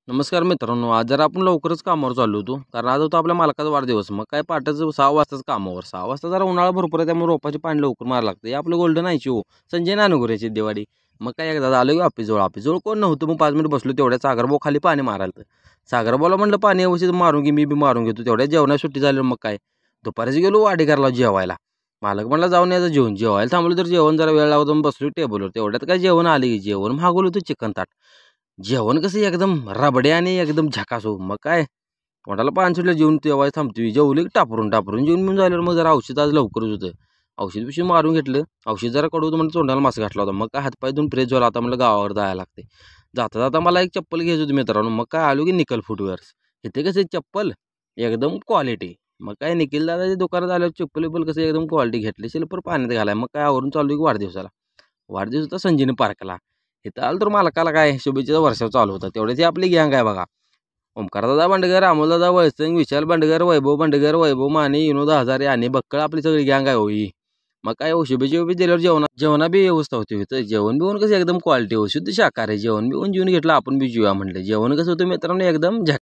नमस्कार मित्रांनो, आज जरा आपण लवकरच कामावर चाललो होतो. कारण आज होता आपल्या मालकाचा वाढदिवस. मग काय पहाटेचं 6 वाजताच कामावर. 6 वाजता जरा उन्हाळा भरपूर आहे, त्यामुळे रोपाची पाणी लवकर मारायला लागतं. हे आपलं गोल्डन आयची हो, संजय नानुगुरेची दिवाळी. मग काय एकदा आलो की ऑफिसजवळ. ऑफिसजवळ कोण नव्हतं. मग 5 मिनिट बसलो. तेवढ्या सागरभाऊ खाली पाणी मारायला. सागरभाऊला म्हणलं पाणी व्यवस्थित मारून घे, मी बी मारून घेतो. तेवढ्या जेवणाची सुट्टी झाली. मग काय दुपारीच गेलो वाडीकरला जेवायला. मालक म्हणला जाऊन यायचं जेवण. जेवायला थांबलो तर जेवण जरा वेळ लागतो. बसलो टेबलवर. तेवढ्यात काय जेवण आले की जेवण मागवलं होतं चिकन ताट. जेवण कसं एकदम रबडे आणि एकदम झकास हो. मग काय पोटाला पाणी सुटलं जेवण तेव्हा थांबतोय. जेवले की टापरून टापरून जेवण घेऊन झाल्यावर मग जरा औषध आज लवकरच होतं. औषध पिशवी मारून घेतलं. औषध जरा कडू होतं म्हणजे तोंडाला मास्क घातला होता. मग काय हातपाय धुवून फ्रेश झाला. आता मला गावावर जायला लागते. जाता जाता मला एक चप्पल घ्यायची होती मित्रांनो. मग काय आलो की निकल फुटवेअर्स. इथे कसं चप्पल एकदम क्वालिटी. मग काय निखिल दादाच्या दुकानात आल्यावर चप्पल बिप्पल कसं एकदम क्वालिटी घेतली शिल्पर पाण्यात घालाय. मग काय आवरून चालू की वाढदिवसाला. वाढदिवस होता संजीवनी पार्कला. इथं आलं तर मालकाला काय शुभेच्छेचा वर्षाव चालू होता. तेवढ्याची आपली गँग आहे बघा. ओमकारदादा बंडगर, अमोलदादा वळसंग, विशाल बंडगर, वैभव माने, विनोद हजारे आणि बक्कळ आपली सगळी गँग आहे हो ही. मग काय हो शुभेच्छा उभे दिल्यावर जेवणा बी व्यवस्था होती. तर जेवण बिवण कसं एकदम क्वालिटी हो, शुद्ध शाकाहारी जेवण बिवून जेवून घेतलं आपण बी जेवूया म्हटलं. जेवण कसं होतं मित्रांनो एकदम